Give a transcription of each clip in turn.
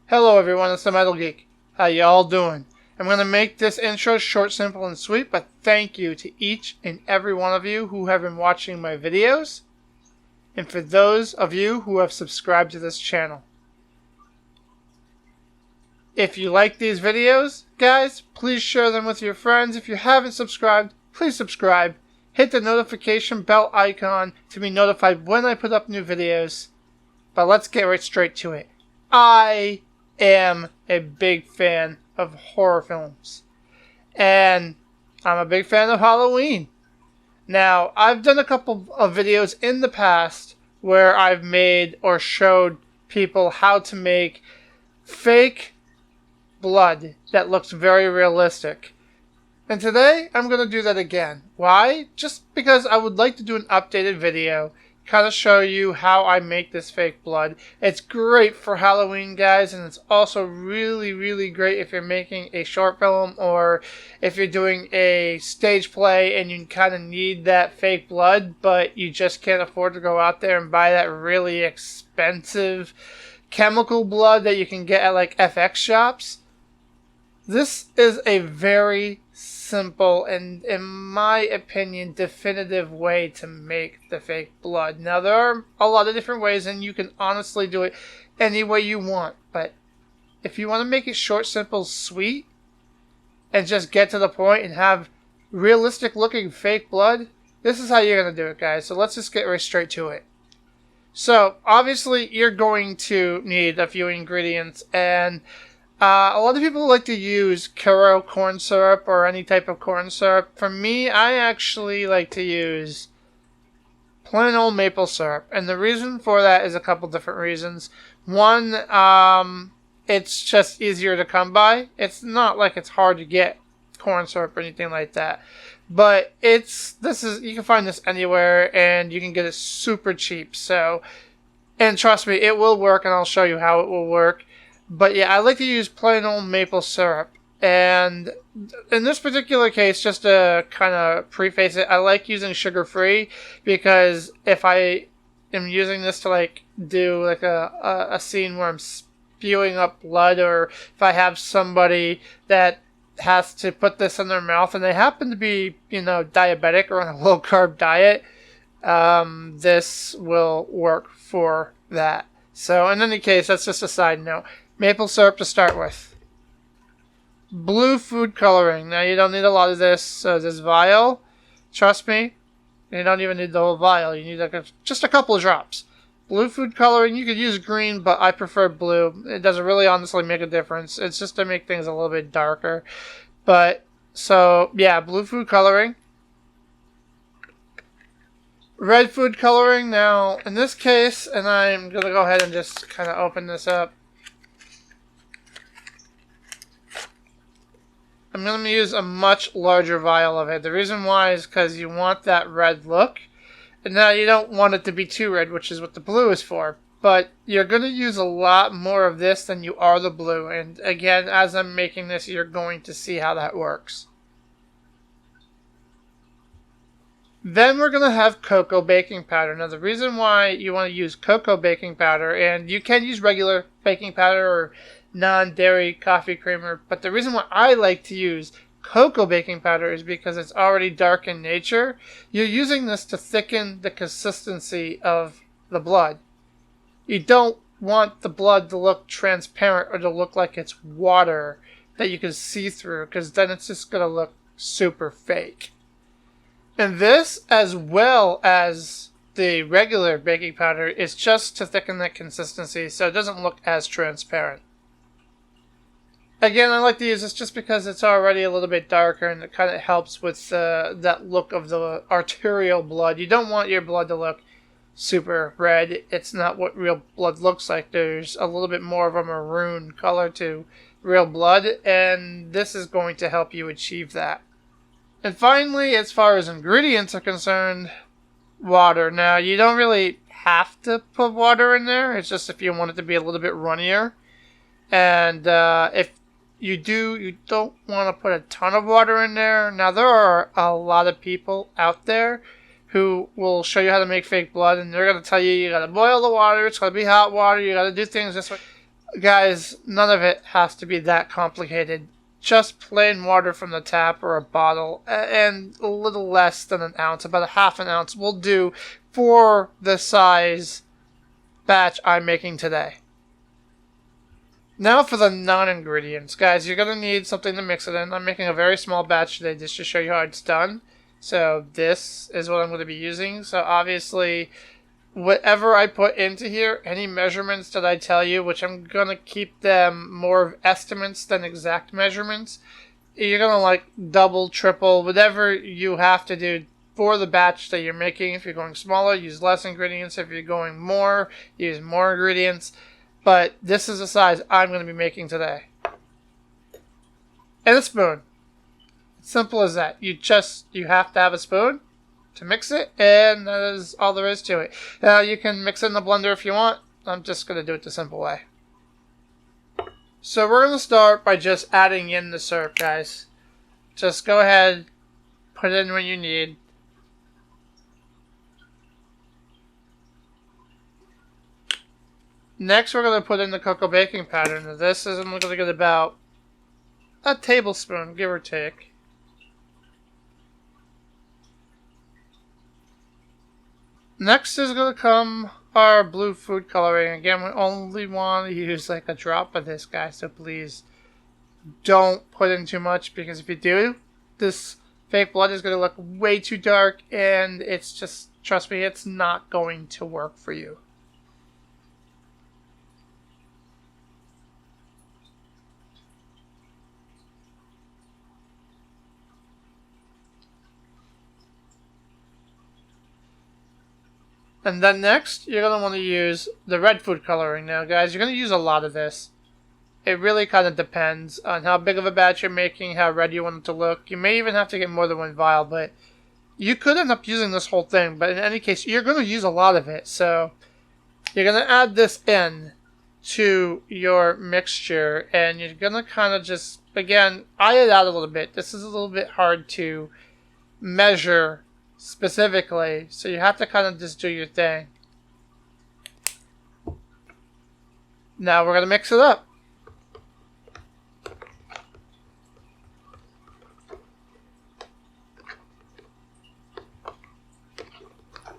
Hello everyone, it's the Untitled Geek. How y'all doing? I'm going to make this intro short, simple, and sweet, but thank you to each and every one of you who have been watching my videos, and for those of you who have subscribed to this channel. If you like these videos, guys, please share them with your friends. If you haven't subscribed, please subscribe. Hit the notification bell icon to be notified when I put up new videos. But let's get right straight to it. I am a big fan of horror films, and I'm a big fan of Halloween. Now, I've done a couple of videos in the past where I've made or showed people how to make fake blood that looks very realistic. And today, I'm going to do that again. Why? Just because I would like to do an updated video, kind of show you how I make this fake blood. It's great for Halloween, guys, and it's also really great if you're making a short film or if you're doing a stage play and you kind of need that fake blood, but you just can't afford to go out there and buy that really expensive chemical blood that you can get at like FX shops. This is a very simple and, in my opinion, definitive way to make the fake blood. Now, there are a lot of different ways, and you can honestly do it any way you want. But if you want to make it short, simple, sweet, and just get to the point and have realistic-looking fake blood, this is how you're going to do it, guys. So let's just get right straight to it. So, obviously, you're going to need a few ingredients, and a lot of people like to use Karo corn syrup or any type of corn syrup. For me, I actually like to use plain old maple syrup. And the reason for that is a couple different reasons. One, it's just easier to come by. It's not like it's hard to get corn syrup or anything like that. But you can find this anywhere and you can get it super cheap. So, and trust me, it will work, and I'll show you how it will work. But yeah, I like to use plain old maple syrup. And in this particular case, just to kind of preface it, I like using sugar-free because if I am using this to like do like a scene where I'm spewing up blood, or if I have somebody that has to put this in their mouth and they happen to be, diabetic or on a low-carb diet, this will work for that. So in any case, that's just a side note. Maple syrup to start with. Blue food coloring. Now, you don't need a lot of this. So this vial, trust me, you don't even need the whole vial. You need just a couple of drops. Blue food coloring, you could use green, but I prefer blue. It doesn't really honestly make a difference. It's just to make things a little bit darker. But, so, yeah, blue food coloring. Red food coloring. Now, in this case, and I'm going to go ahead and just kind of open this up. I'm going to use a much larger vial of it. The reason why is because you want that red look. And now you don't want it to be too red, which is what the blue is for. But you're going to use a lot more of this than you are the blue. And again, as I'm making this, you're going to see how that works. Then we're going to have cocoa baking powder. Now, the reason why you want to use cocoa baking powder, and you can use regular baking powder or non-dairy coffee creamer, but the reason why I like to use cocoa baking powder is because it's already dark in nature. You're using this to thicken the consistency of the blood. You don't want the blood to look transparent or to look like it's water that you can see through, because then it's just going to look super fake. And this, as well as the regular baking powder, is just to thicken that consistency so it doesn't look as transparent. Again, I like to use this just because it's already a little bit darker and it kind of helps with that look of the arterial blood. You don't want your blood to look super red. It's not what real blood looks like. There's a little bit more of a maroon color to real blood, and this is going to help you achieve that. And finally, as far as ingredients are concerned, water. Now, you don't really have to put water in there. It's just if you want it to be a little bit runnier. And if you don't want to put a ton of water in there. Now, there are a lot of people out there who will show you how to make fake blood, and they're going to tell you got to boil the water, it's going to be hot water, you got to do things this way. guys, none of it has to be that complicated. Just plain water from the tap or a bottle, and a little less than an ounce, about a half an ounce will do for the size batch I'm making today. Now for the non-ingredients. Guys, you're going to need something to mix it in. I'm making a very small batch today just to show you how it's done. So this is what I'm going to be using. So obviously, whatever I put into here, any measurements that I tell you, which I'm going to keep them more of estimates than exact measurements, you're going to like double, triple, whatever you have to do for the batch that you're making. If you're going smaller, use less ingredients. If you're going more, use more ingredients. But this is the size I'm going to be making today. And a spoon. Simple as that. You have to have a spoon to mix it, and that is all there is to it. Now you can mix it in the blender if you want. I'm just going to do it the simple way. So we're going to start by just adding in the syrup, guys. Just go ahead, put it in when you need. Next, we're going to put in the cocoa baking powder. Now this is, I'm going to get about a tablespoon, give or take. Next is going to come our blue food coloring. Again, we only want to use like a drop of this, guys, so please don't put in too much, because if you do, this fake blood is going to look way too dark, and it's just, trust me, it's not going to work for you. And then next, you're going to want to use the red food coloring. Now, guys, you're going to use a lot of this. It really kind of depends on how big of a batch you're making, how red you want it to look. You may even have to get more than one vial, but you could end up using this whole thing. But in any case, you're going to use a lot of it. So you're going to add this in to your mixture, and you're going to kind of just, again, eye it out a little bit. This is a little bit hard to measure specifically, so you have to kind of just do your thing. Now we're going to mix it up.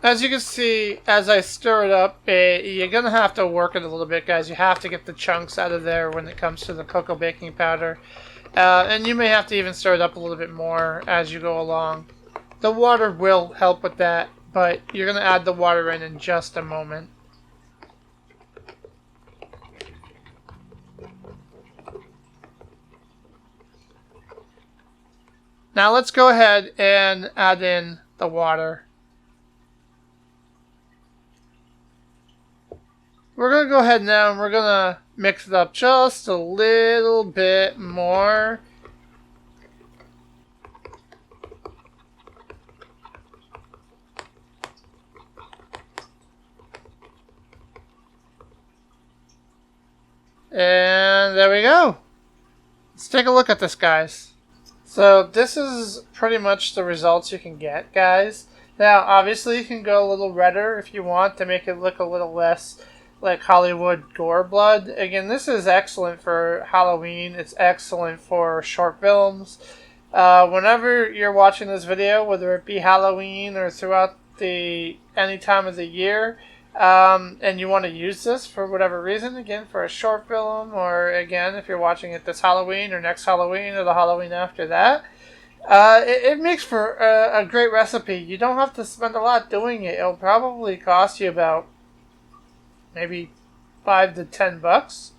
As you can see, as I stir it up, you're going to have to work it a little bit, guys. You have to get the chunks out of there when it comes to the cocoa baking powder. And you may have to even stir it up a little bit more as you go along. The water will help with that, but you're going to add the water in just a moment. Now let's go ahead and add in the water. We're going to go ahead now and we're going to mix it up just a little bit more. And there we go. Let's take a look at this, guys. So this is pretty much the results you can get, guys. Now, obviously, you can go a little redder if you want to make it look a little less like Hollywood gore blood. Again, this is excellent for Halloween. It's excellent for short films. Whenever you're watching this video, whether it be Halloween or throughout any time of the year, and you want to use this for whatever reason, again, for a short film, or again, if you're watching it this Halloween or next Halloween or the Halloween after that, it makes for a great recipe. You don't have to spend a lot doing it. It'll probably cost you about maybe $5 to $10,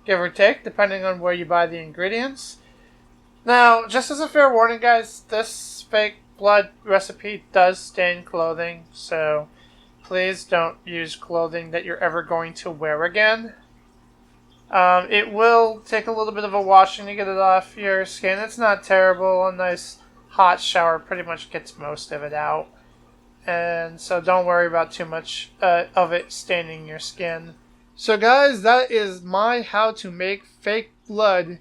give or take, depending on where you buy the ingredients. Now, just as a fair warning, guys, this fake blood recipe does stain clothing, so please don't use clothing that you're ever going to wear again. It will take a little bit of a washing to get it off your skin. It's not terrible. A nice hot shower pretty much gets most of it out. And so don't worry about too much of it staining your skin. So guys, that is my how to make fake blood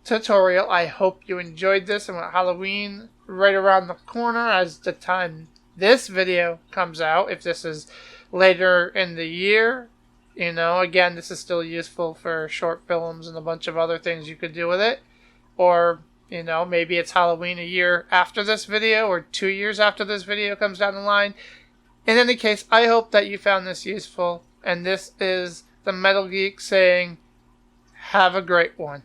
tutorial. I hope you enjoyed this, and with Halloween right around the corner as the time this video comes out, if this is later in the year, You know, again, this is still useful for short films and a bunch of other things you could do with it. Or, you know, maybe it's Halloween a year after this video or 2 years after this video comes down the line. In any case, I hope that you found this useful. And this is the Metal Geek saying, have a great one.